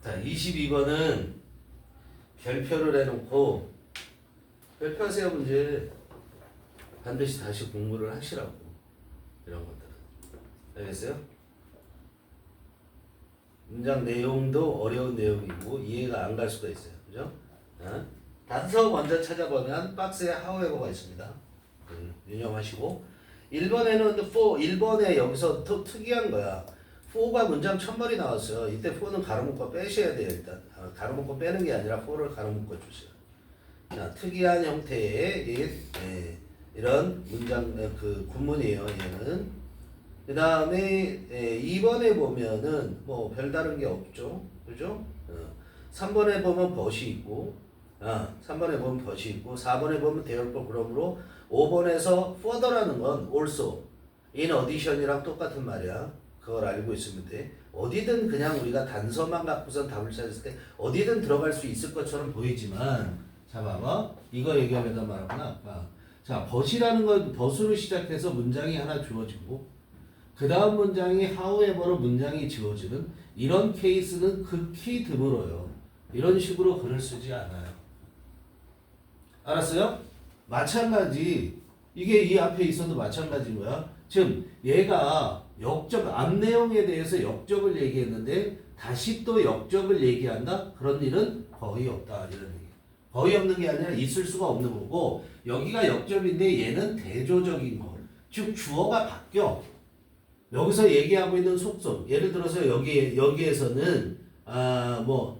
자, 22번은 별표를 해놓고 별표하세요 문제 반드시 다시 공부를 하시라고 이런 것들은 알겠어요? 문장 내용도 어려운 내용이고 이해가 안 갈 수가 있어요. 그죠? 단서 먼저 찾아보면 박스에 however가 있습니다. 유념하시고 1번에는 for 1번에 여기서 또 특이한 거야. for가 문장 첫머리 나왔어요. 이때 for는 가로묶고 빼셔야 돼요. 일단 가로묶고 빼는 게 아니라 for를 가로묶어 주세요. 자, 특이한 형태의 이런 문장 그 구문이에요. 얘는 그 다음에 2번에 보면은 뭐 별다른 게 없죠. 그죠? 3번에 보면 벗이 있고 3번에 보면 벗이 있고 4번에 보면 therefore 그러므로 5번에서 further라는 건 also in addition이랑 똑같은 말이야. 그걸 알고 있으면 돼. 어디든 그냥 우리가 단서만 갖고선 답을 찾았을 때 어디든 들어갈 수 있을 것처럼 보이지만 자 봐봐 이거 얘기하려다 말았구나 아까. 자 벗이라는 건 벗으로 시작해서 문장이 하나 주어지고 그 다음 문장이 however로 문장이 지워지는 이런 케이스는 극히 드물어요. 이런 식으로 글을 쓰지 않아요. 알았어요? 마찬가지 이게 이 앞에 있어도 마찬가지인 거야. 지금 얘가 역적 앞 내용에 대해서 역적을 얘기했는데 다시 또 역적을 얘기한다? 그런 일은 거의 없다 이런 얘기. 거의 없는 게 아니라 있을 수가 없는 거고 여기가 역접인데 얘는 대조적인 거. 즉 주어가 바뀌어. 여기서 얘기하고 있는 속성. 예를 들어서 여기에서는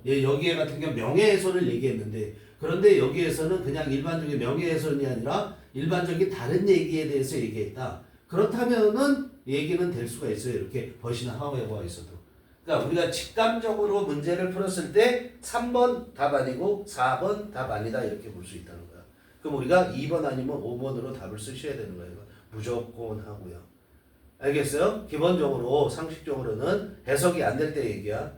여기에 같은 경우 명예훼손을 얘기했는데 그런데 여기에서는 그냥 일반적인 명예훼손이 아니라 일반적인 다른 얘기에 대해서 얘기했다. 그렇다면은 얘기는 될 수가 있어요. 이렇게 벗이나 however가 있어도. 그러니까 우리가 직감적으로 문제를 풀었을 때 3번 답 아니고 4번 답 아니다 이렇게 볼 수 있다는 거야. 그럼 우리가 2번 아니면 5번으로 답을 쓰셔야 되는 거예요. 무조건 하고요. 알겠어요? 기본적으로 상식적으로는 해석이 안 될 때 얘기야.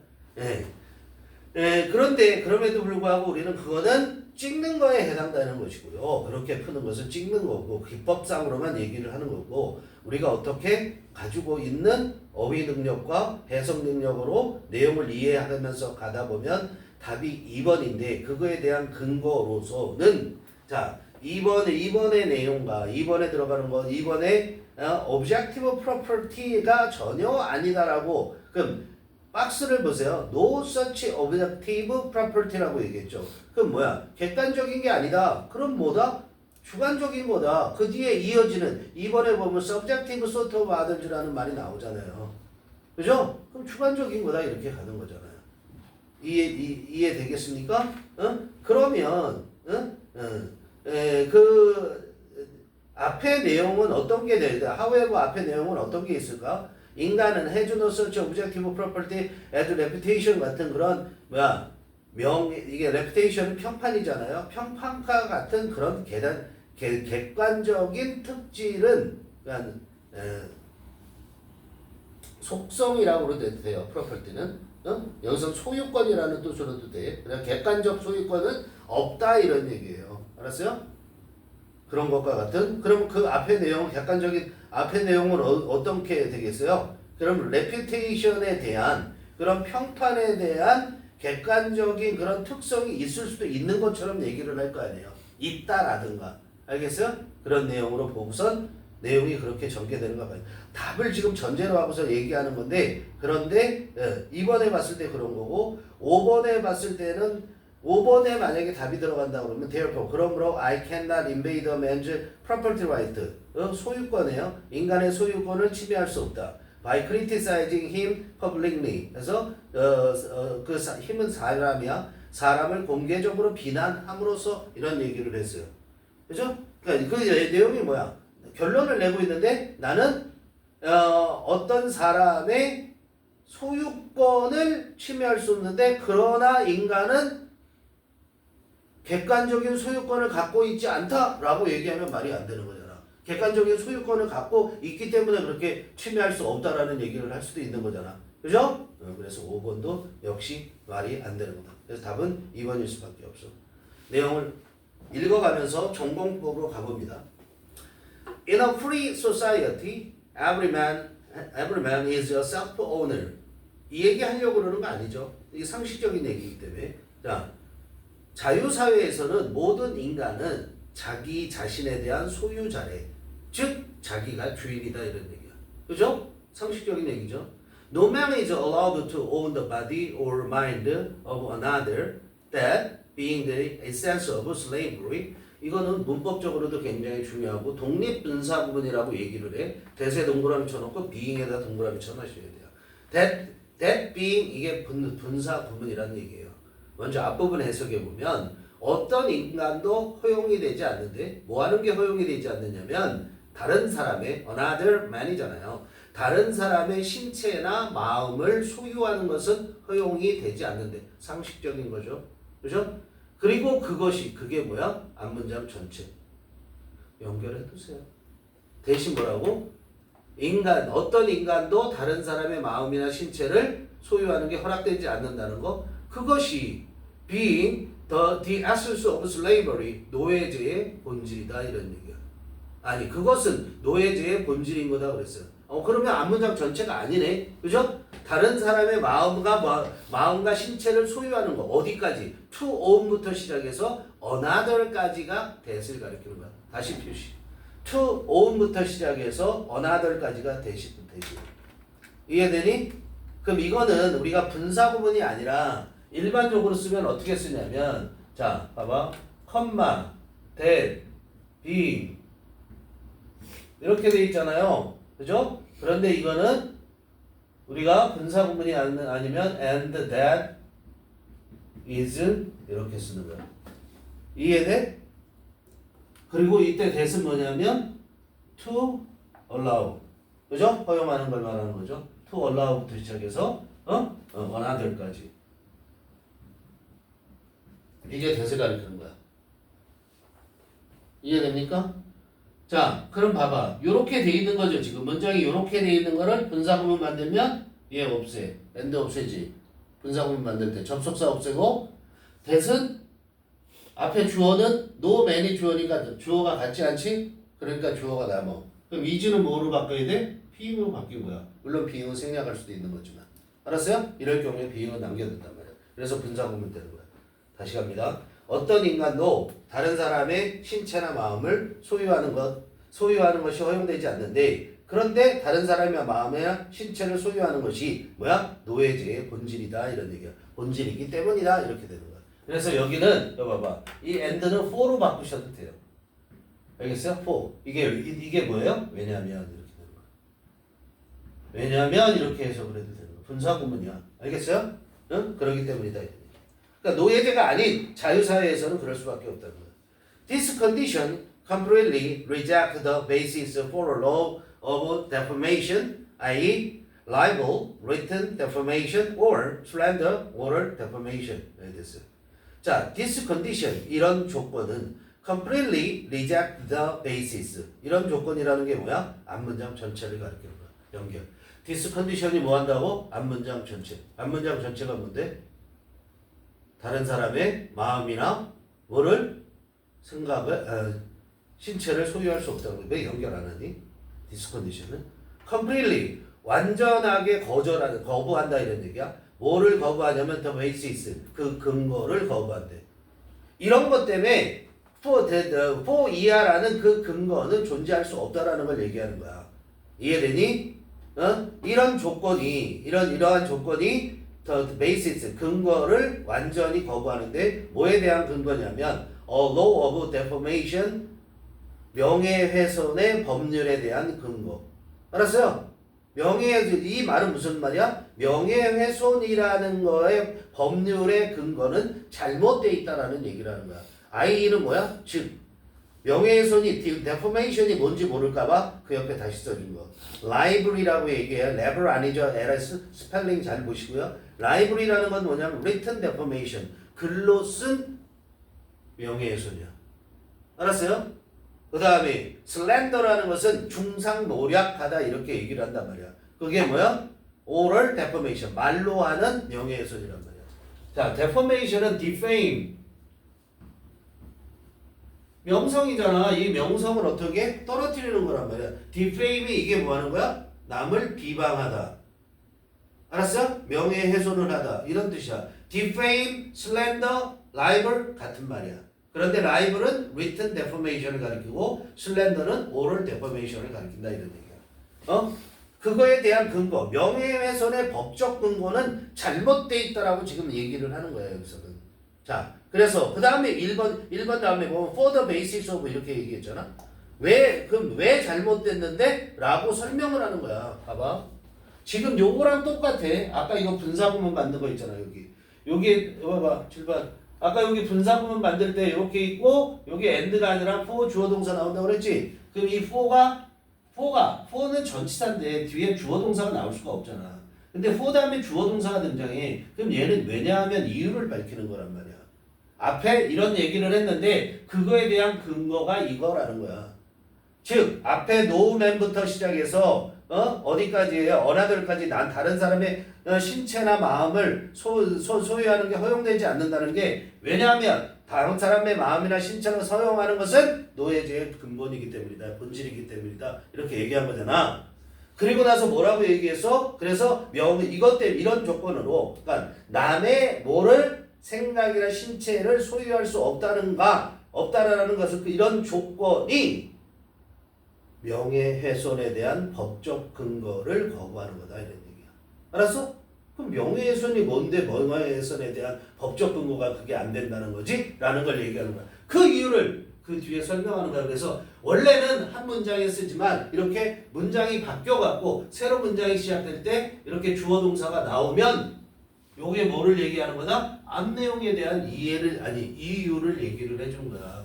그런데 그럼에도 불구하고 우리는 그거는 찍는 거에 해당되는 것이고요. 그렇게 푸는 것은 찍는 거고 기법상으로만 얘기를 하는 거고 우리가 어떻게 가지고 있는 어휘 능력과 해석 능력으로 내용을 이해하면서 가다 보면 답이 2번인데 그거에 대한 근거로서는 자 2번의 내용과 2번에 들어가는 건 2번에 objective property가 전혀 아니다라고 그럼 박스를 보세요. No such objective property라고 얘기했죠. 그럼 뭐야? 객관적인 게 아니다. 그럼 뭐다? 주관적인 거다. 그 뒤에 이어지는 2번에 보면 subjective sort of others라는 말이 나오잖아요. 그죠? 그럼 주관적인 거다 이렇게 가는 거잖아요. 이해되겠습니까? 그러면 그 앞에 내용은 어떤 게 될까? however 앞에 내용은 어떤 게 있을까? 인간은 has no such objective property as reputation 같은 그런 이게 reputation은 평판이잖아요. 평판과 같은 그런 객관적인 특질은 그러니까 속성이라고 그래도 돼요. property는 여기서 소유권이라는 뜻으로도 돼. 그냥 객관적 소유권은 없다 이런 얘기예요. 알았어요? 그런 것과 같은 그럼 그 앞에 내용 객관적인 앞에 내용은 어떻게 되겠어요? 그럼 reputation에 대한 그런 평판에 대한 객관적인 그런 특성이 있을 수도 있는 것처럼 얘기를 할 거 아니에요. 있다라든가 알겠어요? 그런 내용으로 보고선 내용이 그렇게 전개되는가 봐요. 답을 지금 전제로 하고서 얘기하는 건데 그런데 2번에 봤을 때 그런 거고 5번에 봤을 때는 5번에 만약에 답이 들어간다 그러면 therefore 그러므로 I cannot invade a man's property right 소유권이에요. 인간의 소유권을 침해할 수 없다. By criticizing him publicly 그래서 그 힘은 사람이야. 사람을 공개적으로 비난함으로써 이런 얘기를 했어요. 그죠? 그러니까 그 내용이 뭐야? 결론을 내고 있는데 나는 어떤 사람의 소유권을 침해할 수 없는데 그러나 인간은 객관적인 소유권을 갖고 있지 않다라고 얘기하면 말이 안 되는 거잖아. 객관적인 소유권을 갖고 있기 때문에 그렇게 침해할 수 없다라는 얘기를 할 수도 있는 거잖아. 그죠? 그래서 5번도 역시 말이 안 되는 거다. 그래서 답은 2번일 수밖에 없어. 내용을 읽어가면서 전공법으로 가봅니다. In a free society, every man is a self-owner. 이 얘기 하려고 그러는 거 아니죠. 이게 상식적인 얘기이기 때문에. 자, 자유사회에서는 모든 인간은 자기 자신에 대한 소유자래. 즉, 자기가 주인이다 이런 얘기야. 그죠? 상식적인 얘기죠. No man is allowed to own the body or mind of another, that being the essence of slavery. 이거는 문법적으로도 굉장히 중요하고 독립분사구문이라고 얘기를 해. 대세 동그라미 쳐놓고 being에다 동그라미 쳐놓으셔야 돼요. that being 이게 분사구문이라는 얘기예요. 먼저 앞부분 해석해 보면 어떤 인간도 허용이 되지 않는데 뭐 하는 게 허용이 되지 않느냐면 다른 사람의 another man이잖아요. 다른 사람의 신체나 마음을 소유하는 것은 허용이 되지 않는데 상식적인 거죠. 그죠? 그리고 그게 뭐야? 앞문장 전체. 연결해 두세요. 대신 뭐라고? 어떤 인간도 다른 사람의 마음이나 신체를 소유하는 게 허락되지 않는다는 거. 그것이 being the essence of slavery, 노예제의 본질이다 이런 얘기야. 아니, 그것은 노예제의 본질인 거다 그랬어요. 그러면 앞문장 전체가 아니네. 그죠? 다른 사람의 마음과 신체를 소유하는 거. 어디까지? to own부터 시작해서 another까지가 that을 가리키는 거야. 다시 표시. to own부터 시작해서 another까지가 that이. 이해되니? 그럼 이거는 우리가 분사구문이 아니라 일반적으로 쓰면 어떻게 쓰냐면, 자, 봐봐. 컴마, that, be. 이렇게 돼 있잖아요. 그죠? 그런데 이거는 우리가 분사구문이 아니면 and that is 이렇게 쓰는 거야. 이해돼? 그리고 이때 that은 뭐냐면 to allow. 그죠? 허용하는 걸 말하는 거죠. to allow부터 시작해서 another까지. 이게 that을 가리키는 거야. 이해됩니까? 자, 그럼 봐봐. 요렇게 돼 있는 거죠. 지금 문장이 요렇게 돼 있는 거를 분사구문 만들면 얘 없애. and 없애지. 분사구문 만들 때 접속사 없애고 that은 앞에 주어는 no man이 주어니까 주어가 같지 않지? 그러니까 주어가 남어. 그럼 is는 뭐로 바꿔야 돼? being으로 바뀐 거야. 물론 being은 생략할 수도 있는 거지만. 알았어요? 이럴 경우에 being은 남겨둔단 말이야. 그래서 분사구문 되는 거야. 다시 갑니다. 어떤 인간도 다른 사람의 신체나 마음을 소유하는 것이 허용되지 않는데, 그런데 다른 사람의 마음이나 신체를 소유하는 것이 뭐야? 노예제의 본질이다 이런 얘기야. 본질이기 때문이다 이렇게 되는 거야. 그래서 여기는 봐봐. 이 and는 for로 바꾸셔도 돼요. 알겠어요? for. 이게 뭐예요? 왜냐면 이렇게 되는 거야. 왜냐면 이렇게 해서 그래도 되는 거야. 분사구문이야. 알겠어요? 응? 그러기 때문이다. 그러니까 노예제가 아닌 자유사회에서는 그럴 수밖에 없다는 거야. This condition completely rejects the basis for a law of defamation, i.e. libel, written defamation, or slander, oral defamation. 됐어요. 자, this condition, 이런 조건은 completely reject the basis. 이런 조건이라는 게 뭐야? 앞문장 전체를 가리키는 거야. 연결. This condition이 뭐 한다고? 앞문장 전체. 앞문장 전체가 뭔데? 다른 사람의 마음이나 신체를 소유할 수 없다고. 왜 연결 안 하니? This condition은 completely 완전하게 거부한다 이런 얘기야. 뭐를 거부하냐면 the basis, 그 근거를 거부한대. 이런 것 때문에 for 이하라는 그 근거는 존재할 수 없다라는 걸 얘기하는 거야. 이해되니? 이러한 조건이 the basis, 근거를 완전히 거부하는데 뭐에 대한 근거냐면 a law of defamation, 명예훼손의 법률에 대한 근거. 알았어요? 이 말은 무슨 말이야? 명예훼손이라는 거의 법률의 근거는 잘못되어 있다라는 얘기를 하는 거야. I는 뭐야? 즉 명예훼손이 defamation이 뭔지 모를까봐 그 옆에 다시 써준 거. liability라고 얘기해요. label 아니죠? LS 스펠링 잘 보시고요. liability라는 건 뭐냐면 written defamation, 글로 쓴 명예훼손이야. 알았어요? 그 다음에 slander라는 것은 중상모략하다 이렇게 얘기를 한단 말이야. 그게 뭐야? oral defamation, 말로 하는 명예훼손이란 말이야. 자, defamation은 defame, 명성이잖아. 이 명성을 어떻게 떨어뜨리는 거란 말이야. defame이 이게 뭐 하는 거야? 남을 비방하다. 알았어요? 명예훼손을 하다 이런 뜻이야. defame, slander, libel 같은 말이야. 그런데 libel은 written defamation을 가리키고 slander는 oral defamation을 가리킨다 이런 얘기야. 그거에 대한 근거, 명예훼손의 법적 근거는 잘못돼 있다라고 지금 얘기를 하는 거예요, 여기서는. 자, 그래서 그 다음에 1번 다음에 보면 for the basis of 이렇게 얘기했잖아. 그럼 왜 잘못됐는데? 라고 설명을 하는 거야. 봐봐. 지금 요거랑 똑같아. 아까 이거 분사구문 만든 거 있잖아, 여기 봐봐, 출발. 아까 여기 분사구문 만들 때 이렇게 있고, 여기 and가 아니라 for 주어 동사 나온다고 그랬지? 그럼 이 for는 전치사인데 뒤에 주어 동사가 나올 수가 없잖아. 근데 for 다음에 주어 동사가 등장해. 그럼 얘는 왜냐하면 이유를 밝히는 거란 말이야. 앞에 이런 얘기를 했는데 그거에 대한 근거가 이거라는 거야. 즉 앞에 노우맨부터 시작해서 어디까지예요? 어나들까지 난 다른 사람의 신체나 마음을 소유하는 게 허용되지 않는다는 게 왜냐하면 다른 사람의 마음이나 신체를 사용하는 것은 노예제의 근본이기 때문이다. 본질이기 때문이다. 이렇게 얘기한 거잖아. 그리고 나서 뭐라고 얘기해서 그래서 이것 때문에 이런 조건으로 그러니까 남의 뭐를 생각이나 신체를 소유할 수 없다라는 것은 이런 조건이 명예훼손에 대한 법적 근거를 거부하는 거다 이런 얘기야. 알았어? 그럼 명예훼손이 뭔데 명예훼손에 대한 법적 근거가 그게 안 된다는 거지? 라는 걸 얘기하는 거야. 그 이유를 그 뒤에 설명하는 거야. 그래서 원래는 한 문장에 쓰지만 이렇게 문장이 바뀌어갖고 새로 문장이 시작될 때 이렇게 주어 동사가 나오면 요게 뭐를 얘기하는 거다? 앞 내용에 대한 이유를 얘기를 해준 거야.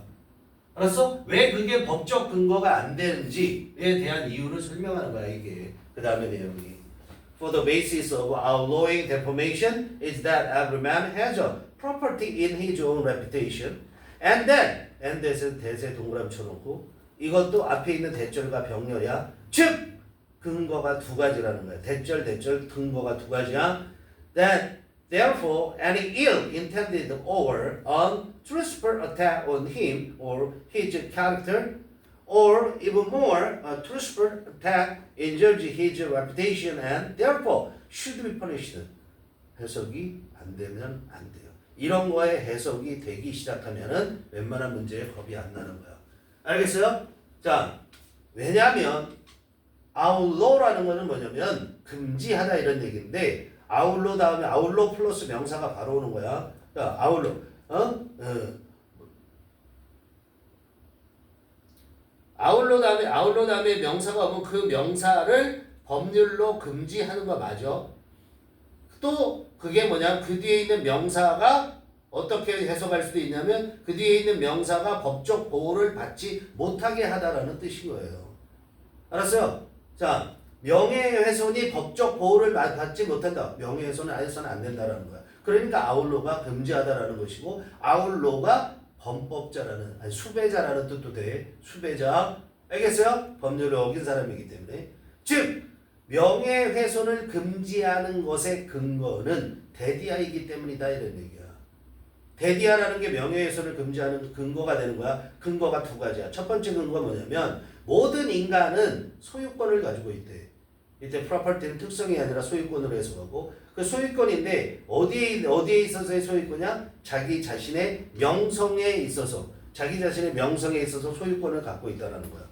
알았어? 왜 그게 법적 근거가 안 되는지에 대한 이유를 설명하는 거야, 이게. 그 다음에 내용이. For the basis of outlawing defamation is that every man has a property in his own reputation. And then, and에서 대세 동그라미 쳐놓고 이것도 앞에 있는 대절과 병렬이야. 즉, 근거가 두 가지라는 거야. 대절, 근거가 두 가지야. That therefore any ill intended or untruthful attack on him or his character or even more a truthful attack injures his reputation and therefore should be punished. 해석이 안 되면 안 돼요. 이런 거에 해석이 되기 시작하면은 웬만한 문제에 겁이 안 나는 거야. 알겠어요? 자, 왜냐하면 outlaw라는 거는 뭐냐면 금지하다 이런 얘기인데 아울러 다음에 아울러 플러스 명사가 바로 오는 거야. 자, 아울러. 아울러 다음에 명사가 오면 그 명사를 법률로 금지하는 거 맞아. 또 그게 뭐냐? 그 뒤에 있는 명사가 어떻게 해석할 수도 있냐면 그 뒤에 있는 명사가 법적 보호를 받지 못하게 하다라는 뜻인 거예요. 알았어요? 자, 명예훼손이 법적 보호를 받지 못한다. 명예훼손은 해서는 안 된다라는 거야. 그러니까 아울러가 금지하다라는 것이고 아울러가 범법자라는 수배자라는 뜻도 돼. 수배자. 알겠어요? 법률을 어긴 사람이기 때문에. 즉 명예훼손을 금지하는 것의 근거는 대디아이기 때문이다 이런 얘기야. 대디아라는 게 명예훼손을 금지하는 근거가 되는 거야. 근거가 두 가지야. 첫 번째 근거가 뭐냐면 모든 인간은 소유권을 가지고 있대. 이때 프로퍼티는 특성이 아니라 소유권으로 해석하고 그 소유권인데 어디에 있어서의 소유권이야? 자기 자신의 명성에 있어서 자기 자신의 명성에 있어서 소유권을 갖고 있다는 거야.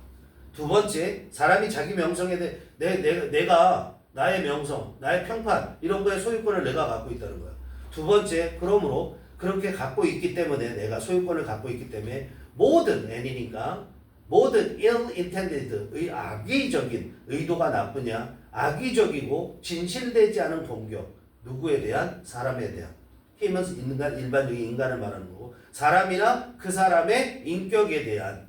두 번째, 사람이 자기 명성에 대해 내가 나의 명성, 나의 평판 이런 거에 소유권을 내가 갖고 있다는 거야. 두 번째, 그러므로 그렇게 갖고 있기 때문에 내가 소유권을 갖고 있기 때문에 모든 N이니까 모든 ill-intended, 악의적인 의도가 나쁘냐 악의적이고 진실되지 않은 공격 누구에 대한? 사람에 대한. 힘은 일반적인 인간을 말하는 거고 사람이나 그 사람의 인격에 대한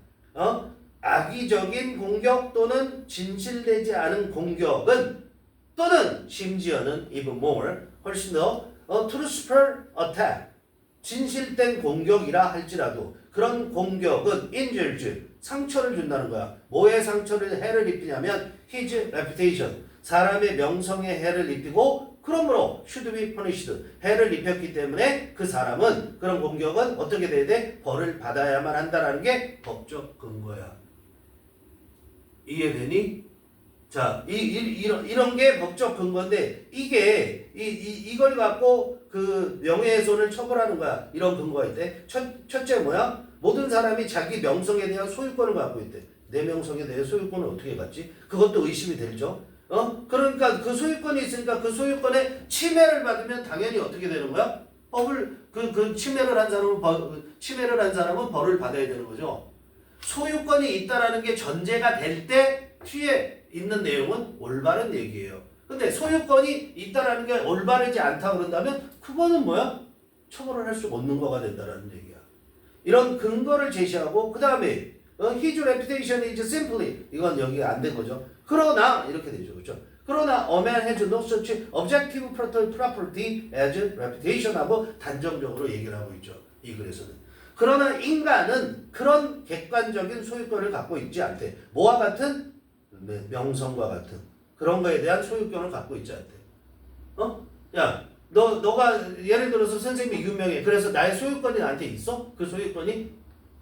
악의적인 공격 또는 진실되지 않은 공격은 또는 심지어는 even more 훨씬 더 truthful attack 진실된 공격이라 할지라도 그런 공격은 injures 상처를 준다는 거야. 뭐에 상처를 해를 입히냐면 his reputation 사람의 명성에 해를 입히고 그러므로 should be punished 해를 입혔기 때문에 그 사람은 그런 공격은 어떻게 돼야 돼? 벌을 받아야만 한다라는 게 법적 근거야. 이해되니? 자, 이런 게 법적 근거인데 이걸 갖고 그 명예훼손을 처벌하는 거야. 이런 근거가 있대. 첫째 뭐야? 모든 사람이 자기 명성에 대한 소유권을 갖고 있대. 내 명성에 대해 소유권을 어떻게 갖지? 그것도 의심이 되죠. 그러니까 그 소유권이 있으니까 그 소유권에 침해를 받으면 당연히 어떻게 되는 거야? 법을 침해를 한 사람은 벌을 받아야 되는 거죠. 소유권이 있다라는 게 전제가 될 때 뒤에 있는 내용은 올바른 얘기예요. 근데 소유권이 있다라는 게 올바르지 않다 그런다면 그거는 뭐야? 처벌을 할 수가 없는 거가 된다라는 얘기야. 이런 근거를 제시하고 그 다음에 his reputation is simply 이건 여기가 안 된 거죠. 그러나 이렇게 되죠. 그렇죠? 그러나 a man has no such objective property as reputation 하고 단정적으로 얘기를 하고 있죠. 이 글에서는. 그러나 인간은 그런 객관적인 소유권을 갖고 있지 않대. 뭐와 같은? 명성과 같은 그런 거에 대한 소유권을 갖고 있지 않대. 야, 너가 예를 들어서 선생님이 유명해. 그래서 나의 소유권이 나한테 있어? 그 소유권이?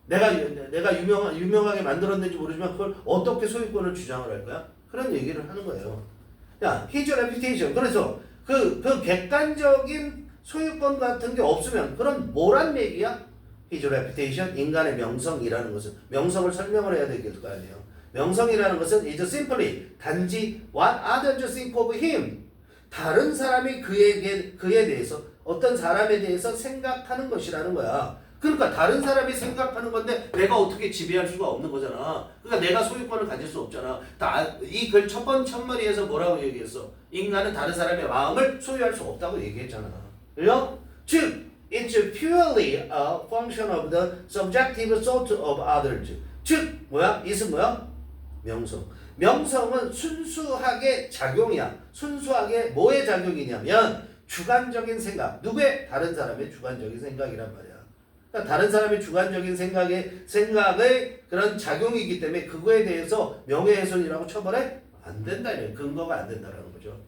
내가 유명하게 만들었는지 모르지만 그걸 어떻게 소유권을 주장을 할 거야? 그런 얘기를 하는 거예요. 야, his reputation. 그래서 그 객관적인 소유권 같은 게 없으면 그럼 뭐란 얘기야? his reputation, 인간의 명성이라는 것은 명성을 설명을 해야 되겠을 거 아니에요. 명성이라는 것은 is simply 단지 what others think of him. 다른 사람이 그에 대해서 어떤 사람에 대해서 생각하는 것이라는 거야. 그러니까 다른 사람이 생각하는 건데 내가 어떻게 지배할 수가 없는 거잖아. 그러니까 내가 소유권을 가질 수 없잖아. 이 글 첫 번머리에서 뭐라고 얘기했어? 인간은 다른 사람의 마음을 소유할 수 없다고 얘기했잖아. 그죠? 즉, it's purely a function of the subjective thought of others. 즉, 뭐야? it은 뭐야? 명성. 명성은 순수하게 작용이야. 순수하게 뭐의 작용이냐면 주관적인 생각. 누구의? 다른 사람의 주관적인 생각이란 말이야. 그러니까 다른 사람의 주관적인 생각의 그런 작용이기 때문에 그거에 대해서 명예훼손이라고 처벌해? 안 된다. 이런 근거가 안 된다라는 거죠.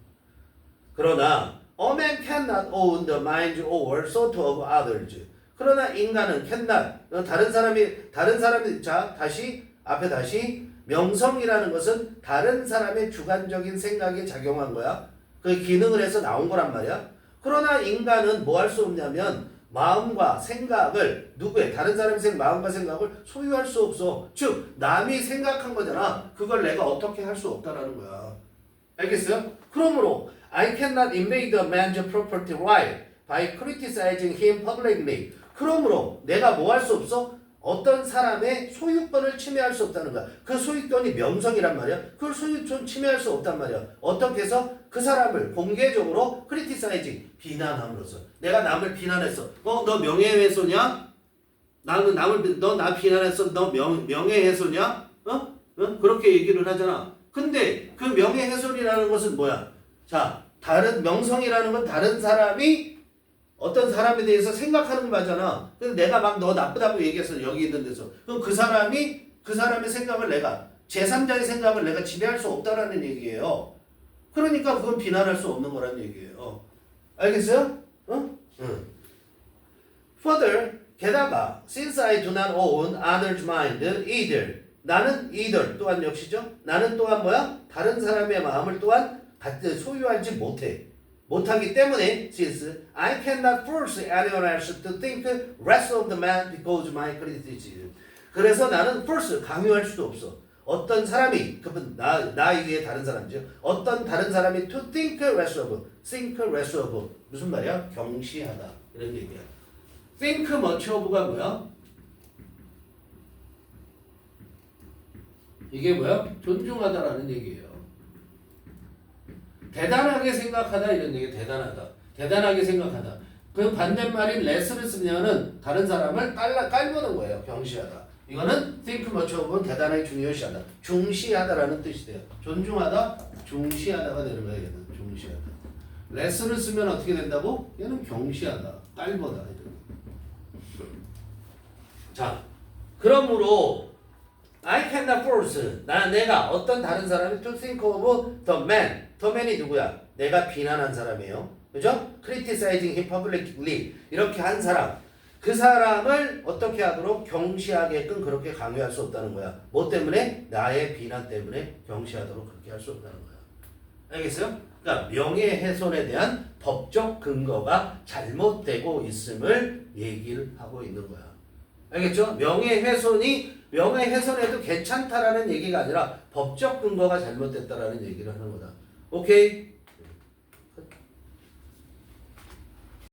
그러나 a man cannot own the mind or thought of others. 그러나 인간은 cannot 다른 사람이 자 다시 명성이라는 것은 다른 사람의 주관적인 생각에 작용한 거야. 그 기능을 해서 나온 거란 말이야. 그러나 인간은 뭐 할 수 없냐면 마음과 생각을 누구의 다른 사람의 마음과 생각을 소유할 수 없어. 즉 남이 생각한 거잖아. 그걸 내가 어떻게 할 수 없다라는 거야. 알겠어요? 그러므로 I cannot invade a man's property right by criticizing him publicly. 그러므로 내가 뭐 할 수 없어? 어떤 사람의 소유권을 침해할 수 없다는 거야. 그 소유권이 명성이란 말이야. 그걸 소유권 침해할 수 없단 말이야. 어떻게 해서? 그 사람을 공개적으로 크리티사이징, 비난함으로써. 내가 남을 비난했어. 너 명예훼손이야? 너 나 비난했어? 너 명예훼손이야? 그렇게 얘기를 하잖아. 근데 그 명예훼손이라는 것은 뭐야? 자, 다른 명성이라는 건 다른 사람이 어떤 사람에 대해서 생각하는 거 맞잖아. 근데 내가 막 너 나쁘다고 얘기했어. 여기 있는 데서. 그럼 그 사람의 생각을 제3자의 생각을 내가 지배할 수 없다라는 얘기예요. 그러니까 그건 비난할 수 없는 거란 얘기예요. 알겠어요? Further, 게다가 since I do not own others' mind either. 나는 either 또한 역시죠. 나는 또한 뭐야? 다른 사람의 마음을 또한 소유하지 못하기 때문에 since I cannot force anyone else to think less of the man because my criticism. 그래서 나는 force 강요할 수도 없어. 어떤 사람이 그분 나 이외에 다른 사람이죠. 어떤 다른 사람이 to think less of 무슨 말이야? 경시하다 이런 얘기야. think much of가 뭐야? 이게 뭐야? 존중하다라는 얘기예요. 대단하게 생각하다 이런 얘기. 대단하게 생각하다. 그 반대말인 less를 쓰면은 다른 사람을 깔보는 거예요. 경시하다. 이거는 think much of는 대단하게 중요시하다. 중시하다라는 뜻이 돼요. 존중하다, 중시하다가 되는 거예요. 얘는 중시하다. less를 쓰면 어떻게 된다고? 얘는 경시하다, 깔보다. 자, 그러므로 I cannot force 내가 어떤 다른 사람이 to think of the man. the man이 누구야? 내가 비난한 사람이에요. 그죠? criticizing him publicly 이렇게 한 사람. 그 사람을 어떻게 하도록 경시하게끔 그렇게 강요할 수 없다는 거야. 뭐 때문에? 나의 비난 때문에 경시하도록 그렇게 할 수 없다는 거야. 알겠어요? 그러니까 명예훼손에 대한 법적 근거가 잘못되고 있음을 얘기를 하고 있는 거야. 알겠죠? 명예훼손해도 괜찮다라는 얘기가 아니라 법적 근거가 잘못됐다라는 얘기를 하는 거다. 오케이?